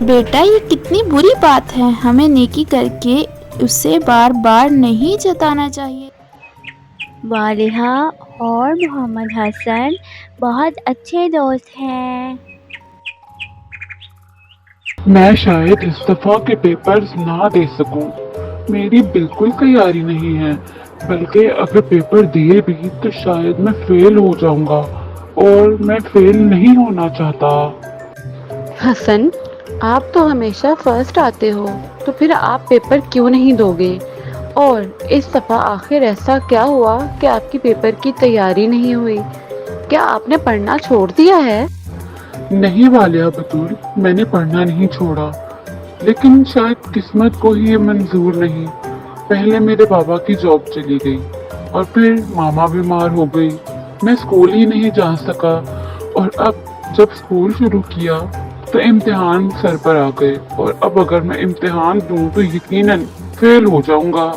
بیٹا یہ کتنی بری بات ہے، ہمیں نیکی کر کے اسے بار بار نہیں جتانا چاہیے۔ والہا اور محمد حسن بہت اچھے دوست ہیں۔ میں شاید اس دفعہ کے پیپرز نہ دے سکوں، میری بالکل تیاری نہیں ہے، بلکہ اگر پیپر دیے بھی تو شاید میں فیل ہو جاؤں گا، اور میں فیل نہیں ہونا چاہتا۔ حسن، آپ تو ہمیشہ فرسٹ آتے ہو، تو پھر آپ پیپر کیوں نہیں دو گے؟ اور اس دفعہ آخر ایسا کیا ہوا کہ آپ کی پیپر کی تیاری نہیں ہوئی؟ کیا آپ نے پڑھنا چھوڑ دیا ہے؟ نہیں والیا بطول، میں نے پڑھنا نہیں چھوڑا، لیکن شاید قسمت کو ہی یہ منظور نہیں۔ پہلے میرے بابا کی جاب چلی گئی، اور پھر ماما بیمار ہو گئی، میں اسکول ہی نہیں جا سکا، اور اب جب اسکول شروع کیا تو امتحان سر پر آ گئے، اور اب اگر میں امتحان دوں تو یقیناً فیل ہو جاؤں گا۔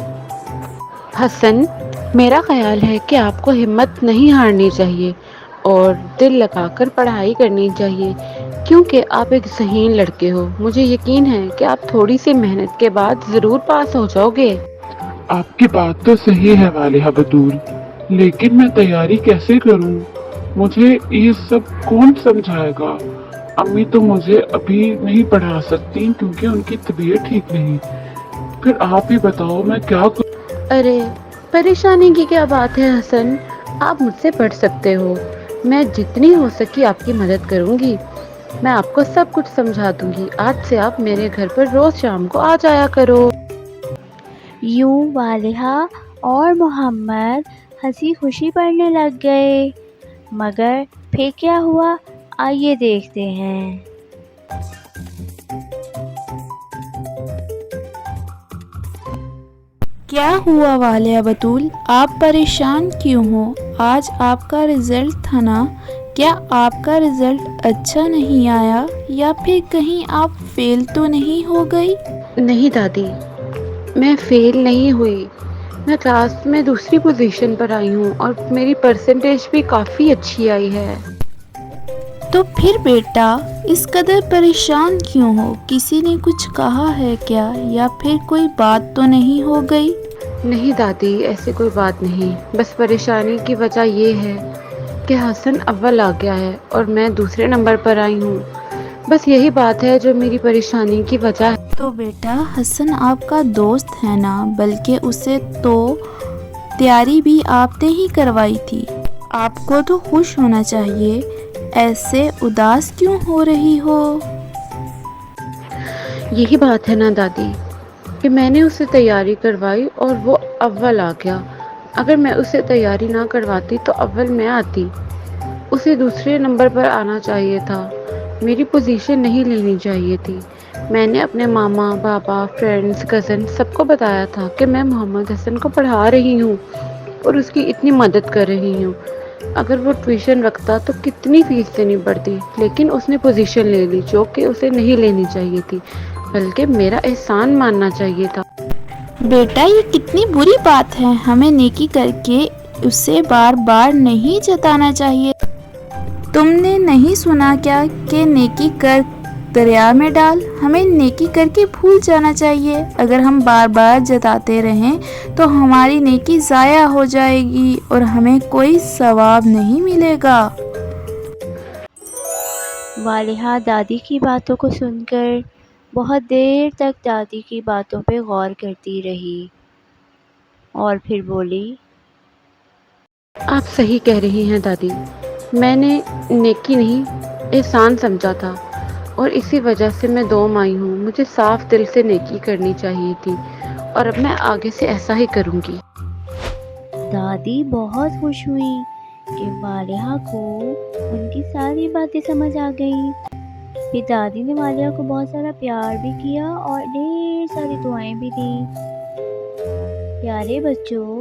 حسن، میرا خیال ہے کہ آپ کو ہمت نہیں ہارنی چاہیے اور دل لگا کر پڑھائی کرنی چاہیے، کیونکہ آپ ایک ذہین لڑکے ہو۔ مجھے یقین ہے کہ آپ تھوڑی سی محنت کے بعد ضرور پاس ہو جاؤ گے۔ آپ کی بات تو صحیح ہے والہا بطول، لیکن میں تیاری کیسے کروں؟ مجھے یہ سب کون سمجھائے گا؟ امی تو مجھے ابھی نہیں پڑھا سکتی کیونکہ ان کی طبیعت ٹھیک نہیں۔ پھر آپ ہی بتاؤ میں کیا کروں؟ ارے پریشانی کی کیا بات ہے حسن، آپ مجھ سے پڑھ سکتے ہو، میں جتنی ہو سکی آپ کی مدد کروں گی، میں آپ کو سب کچھ سمجھا دوں گی۔ آج سے آپ میرے گھر پر روز شام کو آ جایا کرو۔ یوں والہا اور محمد ہنسی خوشی پڑھنے لگ گئے، مگر پھر کیا ہوا آئیے دیکھتے ہیں۔ کیا ہوا والیا بطول، آپ پریشان کیوں ہو؟ آج آپ کا رزلٹ تھا نا، کیا آپ کا رزلٹ اچھا نہیں آیا یا پھر کہیں آپ فیل تو نہیں ہو گئی؟ نہیں دادی، میں فیل نہیں ہوئی، میں کلاس میں دوسری پوزیشن پر آئی ہوں اور میری پرسنٹیج بھی کافی اچھی آئی ہے۔ تو پھر بیٹا اس قدر پریشان کیوں ہو؟ کسی نے کچھ کہا ہے کیا، یا پھر کوئی بات تو نہیں ہو گئی؟ نہیں دادی، ایسی کوئی بات نہیں، بس پریشانی کی وجہ یہ ہے کہ حسن اول آ گیا ہے اور میں دوسرے نمبر پر آئی ہوں، بس یہی بات ہے جو میری پریشانی کی وجہ ہے۔ تو بیٹا حسن آپ کا دوست ہے نا، بلکہ اسے تو تیاری بھی آپ نے ہی کروائی تھی، آپ کو تو خوش ہونا چاہیے، ایسے اداس کیوں ہو رہی ہو؟ یہی بات ہے نا دادی کہ میں نے اسے تیاری کروائی اور وہ اول آ گیا، اگر میں اسے تیاری نہ کرواتی تو اول میں آتی، اسے دوسرے نمبر پر آنا چاہیے تھا، میری پوزیشن نہیں لینی چاہیے تھی۔ میں نے اپنے ماما، پاپا، فرینڈز، کزن سب کو بتایا تھا کہ میں محمد حسن کو پڑھا رہی ہوں اور اس کی اتنی مدد کر رہی ہوں، اگر وہ ٹیوشن رکھتا تو کتنی فیس دینی پڑتی، لیکن اس نے پوزیشن لے لی جو کہ اسے نہیں لینی چاہیے تھی، بلکہ میرا احسان ماننا چاہیے تھا۔ بیٹا یہ کتنی بری بات ہے، ہمیں نیکی کر کے اسے بار بار نہیں جتانا چاہیے۔ تم نے نہیں سنا کیا کہ نیکی کر دریا میں ڈال، ہمیں نیکی کر کے بھول جانا چاہیے، اگر ہم بار بار جتاتے رہیں تو ہماری نیکی ضائع ہو جائے گی اور ہمیں کوئی ثواب نہیں ملے گا۔ والہا دادی کی باتوں کو سن کر بہت دیر تک دادی کی باتوں پہ غور کرتی رہی اور پھر بولی، آپ صحیح کہہ رہی ہیں دادی، میں نے نیکی نہیں احسان سمجھا تھا، اور اسی وجہ سے میں دوم آئی ہوں، مجھے صاف دل سے نیکی کرنی چاہیے تھی، اور اب میں آگے سے ایسا ہی کروں گی۔ دادی بہت خوش ہوئی کہ والہا کو ان کی ساری باتیں سمجھ آ گئیں۔ پھر دادی نے والہا کو بہت سارا پیار بھی کیا اور ڈھیر ساری دعائیں بھی دیں۔ پیارے بچوں،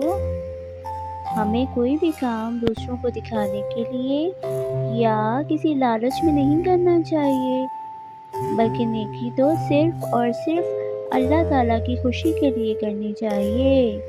ہمیں کوئی بھی کام دوسروں کو دکھانے کے لیے یا کسی لالچ میں نہیں کرنا چاہیے، بلکہ نیکی تو صرف اور صرف اللہ تعالیٰ کی خوشی کے لیے کرنی چاہیے۔